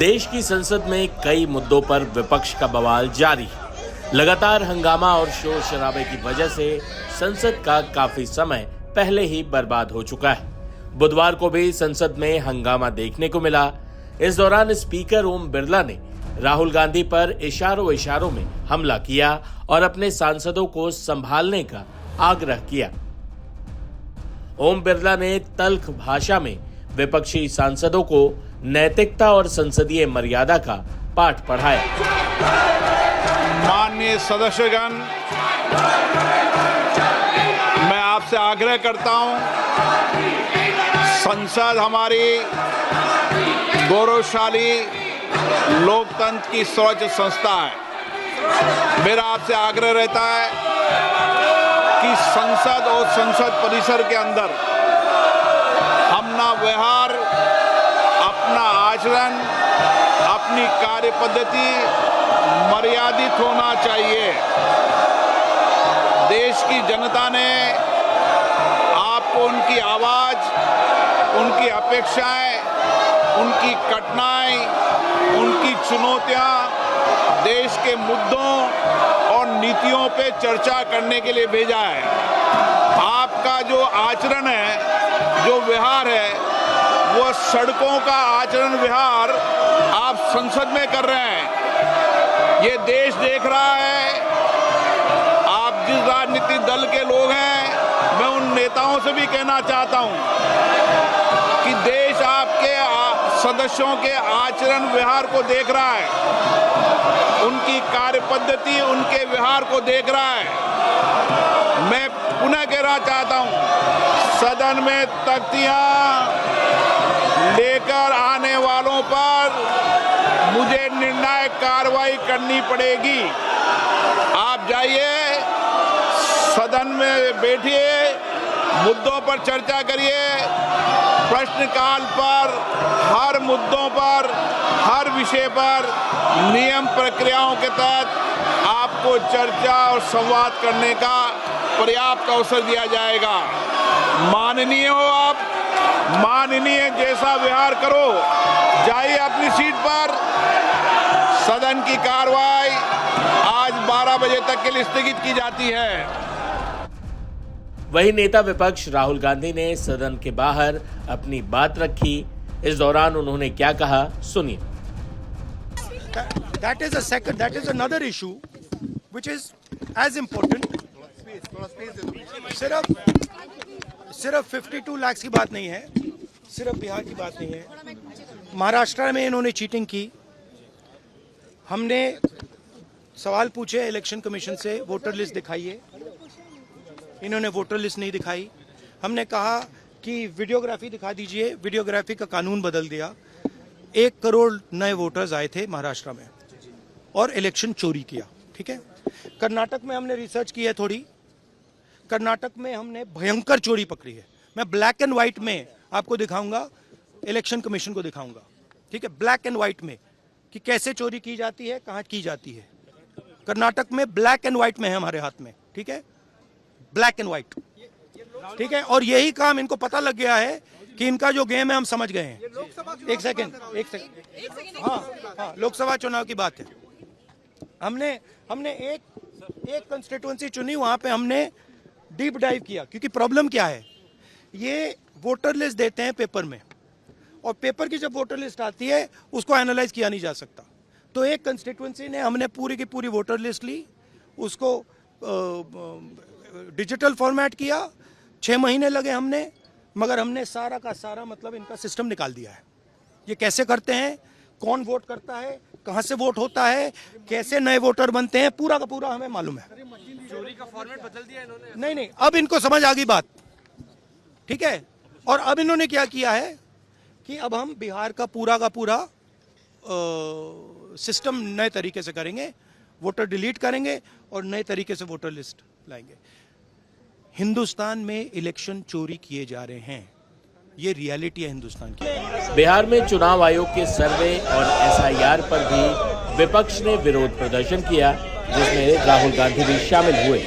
देश की संसद में कई मुद्दों पर विपक्ष का बवाल जारी है। लगातार हंगामा और शोर शराबे की वजह से संसद का काफी समय पहले ही बर्बाद हो चुका है। बुधवार को भी संसद में हंगामा देखने को मिला। इस दौरान स्पीकर ओम बिरला ने राहुल गांधी पर इशारों में हमला किया और अपने सांसदों को संभालने का आग्रह किया। ओम बिरला ने तल्ख भाषा में विपक्षी सांसदों को नैतिकता और संसदीय मर्यादा का पाठ पढ़ाया। माननीय सदस्यगण, मैं आपसे आग्रह करता हूं, संसद हमारी गौरवशाली लोकतंत्र की सर्वोच्च संस्था है। मेरा आपसे आग्रह रहता है कि संसद और संसद परिसर के अंदर अपना व्यवहार, अपना आचरण, अपनी कार्य पद्धति मर्यादित होना चाहिए। देश की जनता ने आपको उनकी आवाज, उनकी अपेक्षाएं, उनकी कठिनाई, उनकी चुनौतियां, देश के मुद्दों और नीतियों पे चर्चा करने के लिए भेजा है। आपका जो आचरण है, जो व्यवहार है, वो सड़कों का आचरण व्यवहार आप संसद में कर रहे हैं। ये देश देख रहा है। आप जिस राजनीतिक दल के लोग हैं, मैं उन नेताओं से भी कहना चाहता हूं कि देश आपके सदस्यों के आचरण व्यवहार को देख रहा है, उनकी कार्य पद्धति, उनके व्यवहार को देख रहा है। मैं पुनः कहना चाहता हूं, सदन में तख्तियां लेकर आने वालों पर मुझे निर्णायक कार्रवाई करनी पड़ेगी। आप जाइए, सदन में बैठिए, मुद्दों पर चर्चा करिए। प्रश्नकाल पर हर मुद्दों पर, हर विषय पर नियम प्रक्रियाओं के तहत आपको चर्चा और संवाद करने का पर्याप्त अवसर दिया जाएगा। माननीय हो आप, माननीय जैसा व्यवहार करो। जाइए अपनी सीट पर। सदन की कार्रवाई आज 12 बजे तक के लिए स्थगित की जाती है। वहीं नेता विपक्ष राहुल गांधी ने सदन के बाहर अपनी बात रखी। इस दौरान उन्होंने क्या कहा, सुनिए। That is another issue which is as important. सिर्फ 52 लाख की बात नहीं है, सिर्फ बिहार की बात नहीं है। महाराष्ट्र में इन्होंने चीटिंग की। हमने सवाल पूछे इलेक्शन कमीशन से, वोटर लिस्ट दिखाइए। इन्होंने वोटर लिस्ट नहीं दिखाई। हमने कहा कि वीडियोग्राफी दिखा दीजिए। वीडियोग्राफी का कानून बदल दिया। 1 करोड़ नए वोटर्स आए थे महाराष्ट्र में और इलेक्शन चोरी किया। ठीक है। कर्नाटक में हमने रिसर्च की है थोड़ी। कर्नाटक में हमने भयंकर चोरी पकड़ी है। मैं ब्लैक एंड व्हाइट में आपको दिखाऊंगा, इलेक्शन कमीशन को दिखाऊंगा। ठीक है, ब्लैक एंड व्हाइट में कि कैसे चोरी की जाती है, कहां की जाती है। कर्नाटक में ब्लैक एंड व्हाइट में है हमारे हाथ में। ठीक है, ब्लैक एंड व्हाइट। ठीक है, और यही काम इनको पता लग गया है कि इनका जो गेम है हम समझ गए हैं। एक सेकंड। हाँ, लोकसभा चुनाव की बात है। हमने एक कंस्टिट्यूएंसी चुनी, वहां पे हमने डीप डाइव किया। क्योंकि प्रॉब्लम क्या है, ये वोटर लिस्ट देते हैं पेपर में, और पेपर की जब वोटर लिस्ट आती है उसको एनालाइज किया नहीं जा सकता। तो एक कंस्टिट्यूएंसी ने हमने पूरी की पूरी वोटर लिस्ट ली, उसको डिजिटल फॉर्मेट किया। 6 महीने लगे हमने, मगर हमने सारा का सारा मतलब इनका सिस्टम निकाल दिया है। ये कैसे करते हैं, कौन वोट करता है, कहां से वोट होता है, कैसे नए वोटर बनते हैं, पूरा का पूरा हमें मालूम है। चोरी का फॉर्मेट बदल दिया इन्होंने। नहीं, अब इनको समझ आ गई बात। ठीक है, और अब इन्होंने क्या किया है कि अब हम बिहार का पूरा सिस्टम नए तरीके से करेंगे। वोटर डिलीट करेंगे और नए तरीके से वोटर लिस्ट लाएंगे। हिंदुस्तान में इलेक्शन चोरी किए जा रहे हैं, ये रियलिटी है हिंदुस्तान की। बिहार में चुनाव आयोग के सर्वे और SIR पर भी विपक्ष ने विरोध प्रदर्शन किया, जिसमें राहुल गांधी भी शामिल हुए।